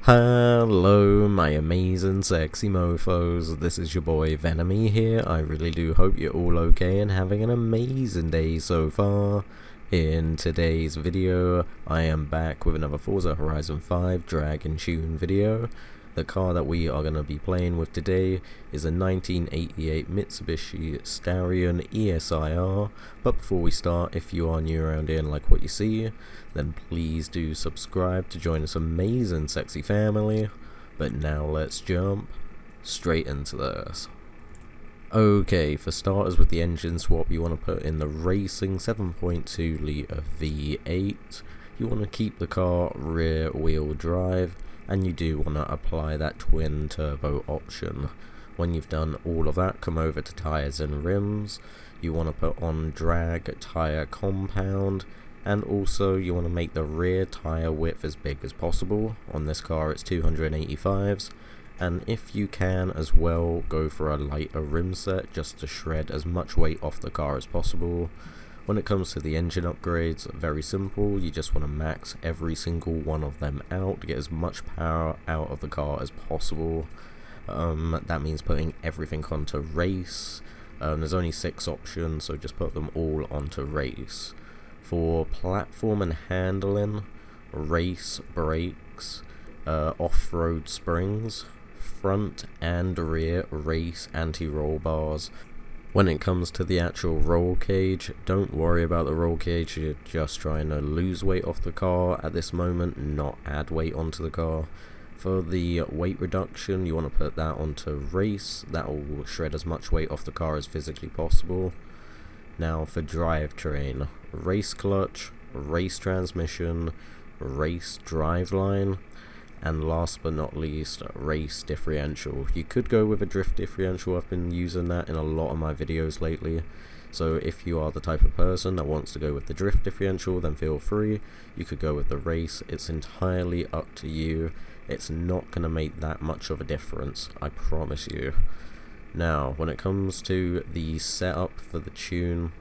Hello my amazing sexy mofos, this is your boy Venemie here. I really do hope you're all okay and having an amazing day so far. In today's video, I am back with another Forza Horizon 5 drag and tune video. The car that we are going to be playing with today is a 1988 Mitsubishi Starion ESIR, but before we start, if you are new around here and like what you see, then please do subscribe to join this amazing sexy family. But now let's jump straight into this. Okay, for starters with the engine swap, you want to put in the racing 7.2 litre V8. You want to keep the car rear wheel drive, and you do want to apply that twin turbo option. When you've done all of that, come over to tyres and rims. You want to put on drag tyre compound, and also you want to make the rear tyre width as big as possible. On this car it's 285s, and if you can as well, go for a lighter rim set just to shred as much weight off the car as possible. When it comes to the engine upgrades, very simple, you just want to max every single one of them out to get as much power out of the car as possible. That means putting everything onto race. There's only 6 options, so just put them all onto race. For platform and handling, race brakes, off-road springs, front and rear race anti-roll bars. When it comes to the actual roll cage, don't worry about the roll cage, you're just trying to lose weight off the car at this moment, not add weight onto the car. For the weight reduction, you want to put that onto race. That will shred as much weight off the car as physically possible. Now for drivetrain, race clutch, race transmission, race driveline, and last but not least, race differential. You could go with a drift differential. I've been using that in a lot of my videos lately. So if you are the type of person that wants to go with the drift differential, then feel free. You could go with the race. It's entirely up to you. It's not going to make that much of a difference, I promise you. Now, when it comes to the setup for the tune,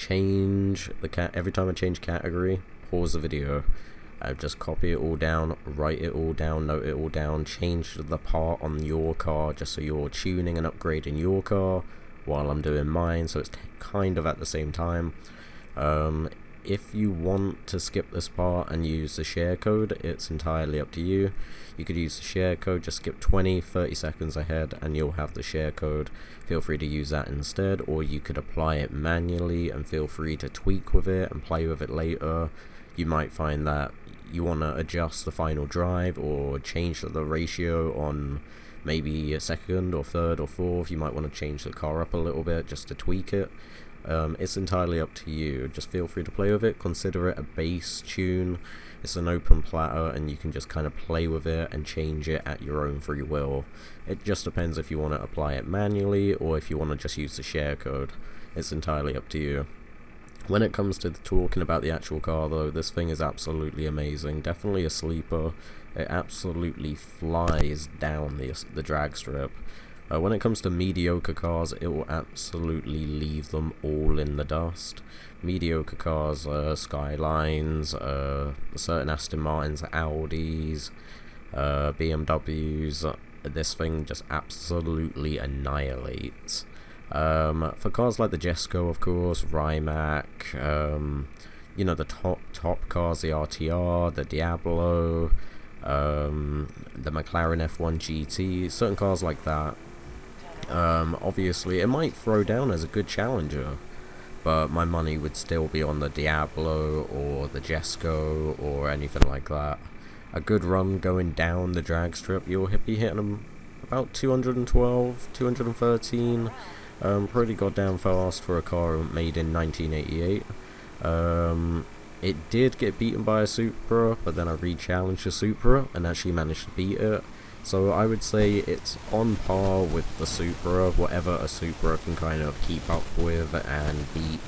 every time I change category, pause the video. Just copy it all down, write it all down, note it all down, change the part on your car just so you're tuning and upgrading your car while I'm doing mine, so it's kind of at the same time. If you want to skip this part and use the share code, it's entirely up to you. You could use the share code, just skip 20-30 seconds ahead and you'll have the share code. Feel free to use that instead, or you could apply it manually and feel free to tweak with it and play with it later. You might find that you want to adjust the final drive or change the ratio on maybe a second or third or fourth. You might want to change the car up a little bit just to tweak it. It's entirely up to you. Just feel free to play with it. Consider it a bass tune. It's an open platter and you can just kind of play with it and change it at your own free will. It just depends if you want to apply it manually or if you want to just use the share code. It's entirely up to you. When it comes to talking about the actual car though, this thing is absolutely amazing. Definitely a sleeper. It absolutely flies down the drag strip. When it comes to mediocre cars, it will absolutely leave them all in the dust. Mediocre cars, Skylines, certain Aston Martins, Audis, BMWs, this thing just absolutely annihilates. For cars like the Jesco, of course, Rimac, you know, the top cars, the RTR, the Diablo, the McLaren F1 GT, certain cars like that, obviously it might throw down as a good challenger, but my money would still be on the Diablo or the Jesco or anything like that. A good run going down the drag strip, you'll be hitting them about 212, 213. Pretty goddamn fast for a car made in 1988. It did get beaten by a Supra, but then I re-challenged the Supra and actually managed to beat it. So I would say it's on par with the Supra, whatever a Supra can kind of keep up with and beat.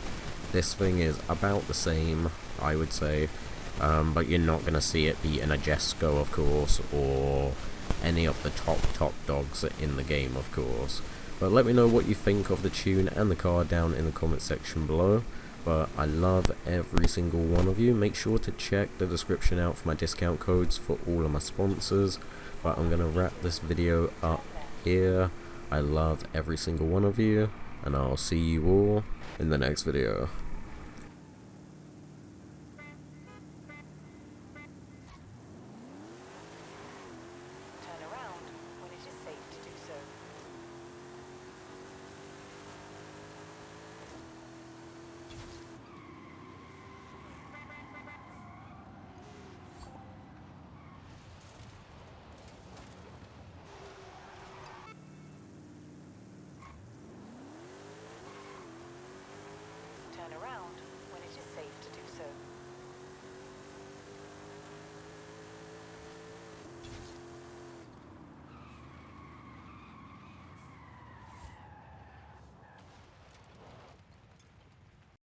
This thing is about the same, I would say, but you're not going to see it beating a Jesco, of course, or any of the top dogs in the game, of course. But let me know what you think of the tune and the car down in the comment section below. but I love every single one of you. Make sure to check the description out for my discount codes for all of my sponsors. But I'm gonna wrap this video up here. I love every single one of you, and I'll see you all in the next video.